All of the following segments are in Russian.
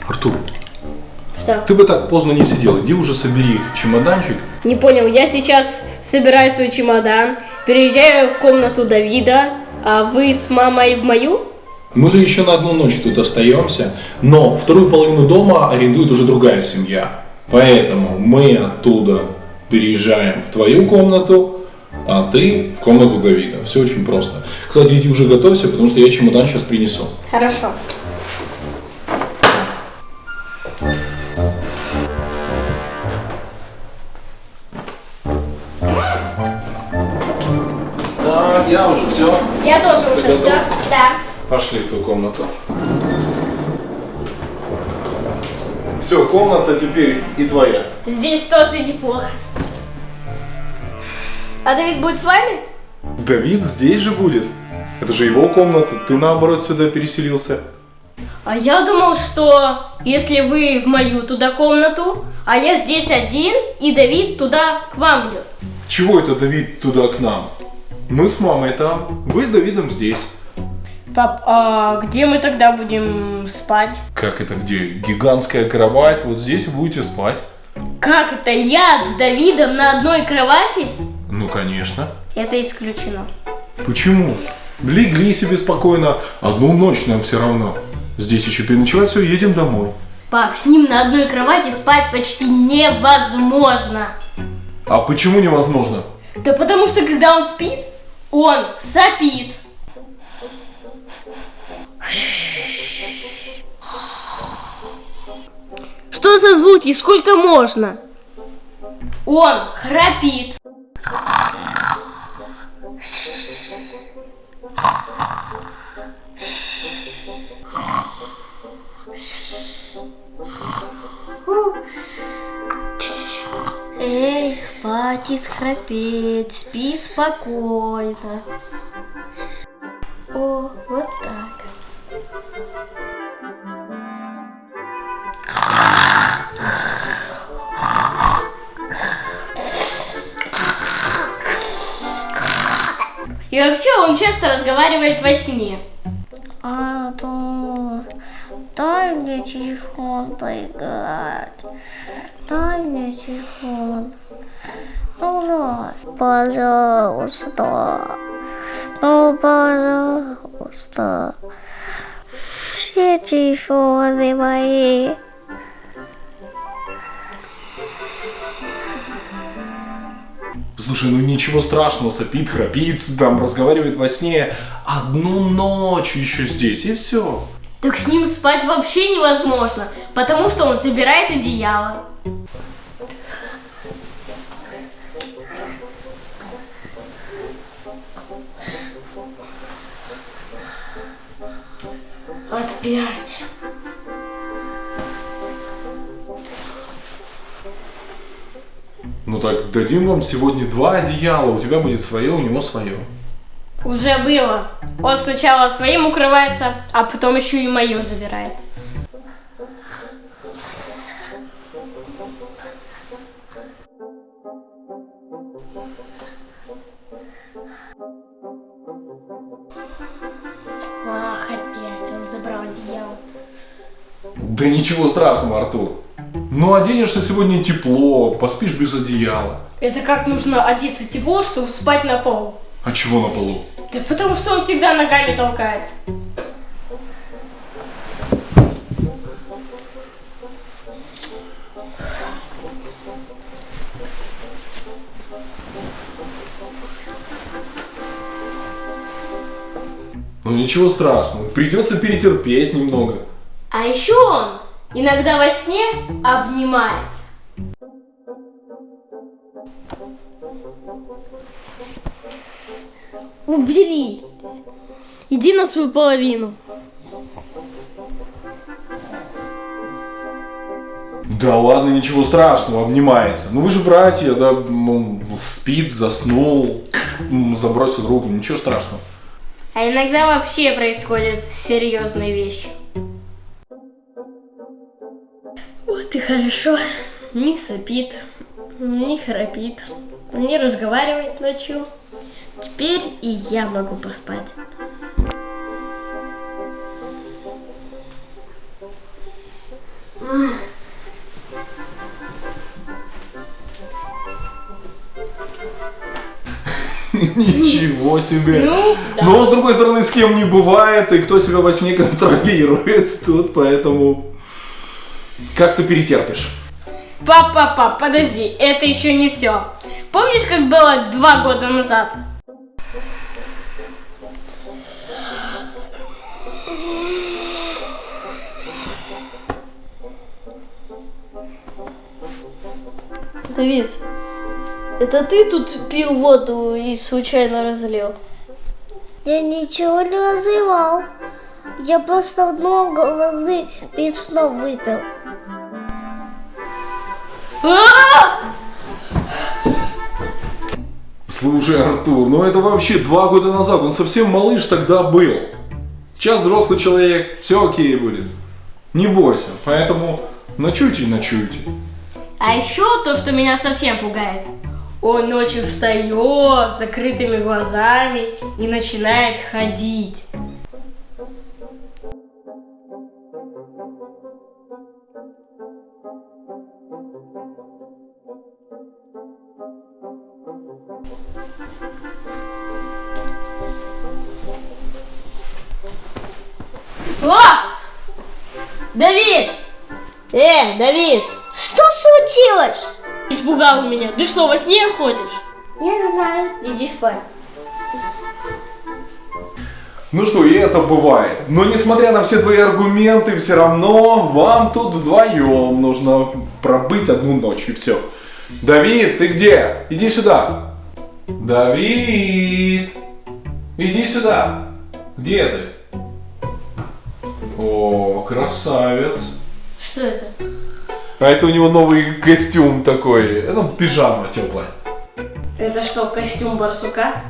Артур, Что? ты бы так поздно не сидел. Иди уже собери чемоданчик. Не понял, я сейчас собираю свой чемодан, переезжаю в комнату Давида, а вы с мамой в мою? Мы же еще на одну ночь тут остаемся, но вторую половину дома арендует уже другая семья. Поэтому мы оттуда переезжаем в твою комнату, а ты в комнату Давида. Все очень просто. Кстати, иди уже готовься, потому что я чемодан сейчас принесу. Хорошо. Так, я уже все. Я тоже уже готов? все. Да. Пошли в ту комнату. Все, комната теперь и твоя. Здесь тоже неплохо. А Давид будет с вами? Давид здесь же будет. Это же его комната. Ты наоборот сюда переселился. А я думал, что если вы в мою туда комнату, а я здесь один, и Давид туда к вам идет. Чего это Давид туда к нам? Мы с мамой там, вы с Давидом здесь. Пап, а где мы тогда будем спать? Как это где? Гигантская кровать, вот здесь и будете спать. Как это я с Давидом на одной кровати? Ну, конечно. Это исключено. Почему? Легли себе спокойно, одну ночь нам все равно. Здесь еще переночевать, все, едем домой. Пап, с ним на одной кровати спать почти невозможно. А почему невозможно? Да потому что когда он спит, он сопит. Что за звуки? Сколько можно? Он храпит. Эй, хватит храпеть, спи спокойно. О, вот так. И вообще он часто разговаривает во сне. Артур, дай мне телефон поиграть. Дай мне телефон. Ну дай, пожалуйста. Ну, пожалуйста. Все телефоны мои. Слушай, ну ничего страшного, сопит, храпит, там разговаривает во сне. Одну ночь еще здесь, и все. Так с ним спать вообще невозможно, потому что он забирает одеяло. Опять. Ну так, дадим вам сегодня 2 одеяла, у тебя будет свое, у него свое. Уже было. Он сначала своим укрывается, а потом еще и мое забирает. Ах, опять он забрал одеяло. Да ничего страшного, Артур. Ну оденешься сегодня тепло, поспишь без одеяла. Это как нужно одеться тепло, чтобы спать на полу? А чего на полу? Да потому что он всегда ногами толкается. Ну ничего страшного, придется перетерпеть немного. А еще он иногда во сне обнимается. Уберись. Иди на свою половину. Да ладно, ничего страшного, обнимается. Ну вы же братья, да, ну, спит, заснул, забросил руку, ничего страшного. А иногда вообще происходят серьезные вещи. Вот и хорошо. Не сопит, не храпит. не разговаривает ночью. Теперь и я могу поспать. Ничего себе. Ну, да. Но с другой стороны, с кем не бывает, и кто себя во сне контролирует тут, поэтому как ты перетерпишь? Пап, подожди, это еще не все. Помнишь, как было 2 года назад? Давид, это ты тут пил воду и случайно разлил? Я ничего не разливал. Я просто много воды перед сном выпил. Слушай, Артур, ну это вообще 2 года назад, он совсем малыш тогда был. Сейчас взрослый человек, все окей будет. Не бойся, поэтому ночуйте и ночуйте. А еще то, что меня совсем пугает. Он ночью встает с закрытыми глазами и начинает ходить. О! Давид! Давид! Что случилось? Испугал меня. Ты что, во сне ходишь? Не знаю. Иди спать. Ну что, и это бывает. Но несмотря на все твои аргументы, все равно вам тут вдвоем нужно пробыть 1 ночь и все. Давид, ты где? Иди сюда. Давид, иди сюда. Где ты? О, красавец. Что это? А это у него новый костюм такой. Это пижама теплая. Это что, костюм барсука?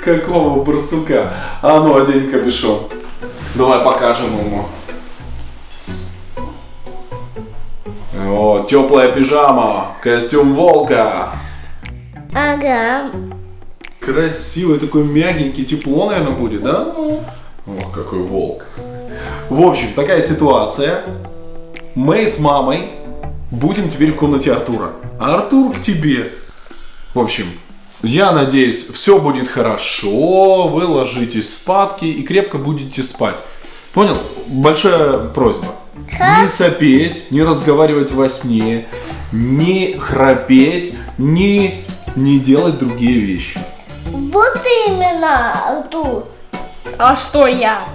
Какого барсука? А ну, одень капюшон. Давай покажем ему. О, теплая пижама, костюм волка. Ага. Красивый, такой мягенький, тепло, наверное, будет, да? Ох, какой волк. В общем, такая ситуация. Мы с мамой будем теперь в комнате Артура. А Артур к тебе. В общем, я надеюсь, все будет хорошо, вы ложитесь спадки и крепко будете спать. Понял? Большая просьба. Не сопеть, не разговаривать во сне, не храпеть, не делать другие вещи. Вот именно, Артур. А что я?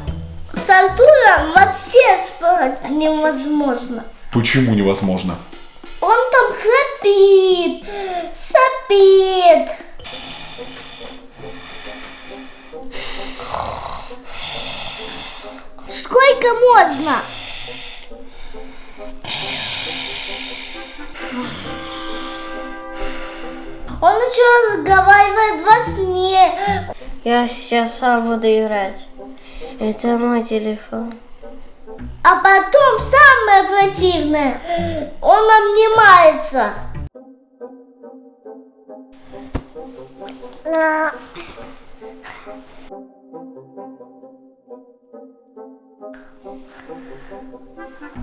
С Артуром вообще спать невозможно. Почему невозможно? Он там храпит, сопит. Сколько можно? Он еще разговаривает во сне. Я сейчас сам буду играть. Это мой телефон. А потом самое противное, он обнимается.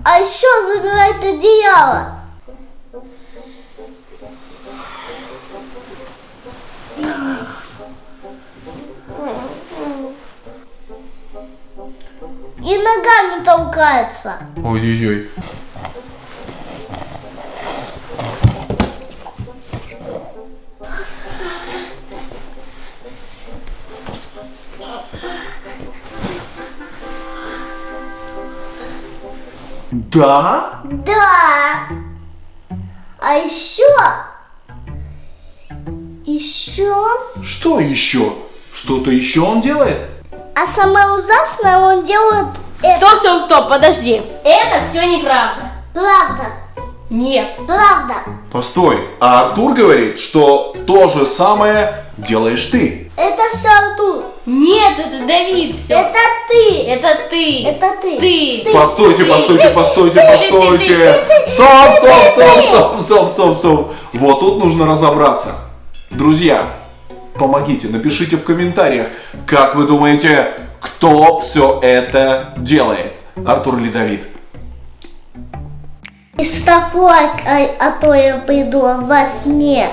А еще забирает одеяло. И ногами толкается. Ой-ой-ой. Да? Да. А еще. Что еще? Что-то еще он делает? А самое ужасное, он делает это. Стоп, подожди. Это все неправда. Правда. Нет. Правда. Постой, а Артур говорит, что то же самое делаешь ты. Это все Артур. Нет, это Давид, все. Это ты. Это ты. Это ты. Ты. Постойте, постойте, постойте, постойте. Стоп. Вот тут нужно разобраться. Друзья, помогите, напишите в комментариях, как вы думаете, кто все это делает? Артур или Давид? И ставь лайк, а то я приду во сне.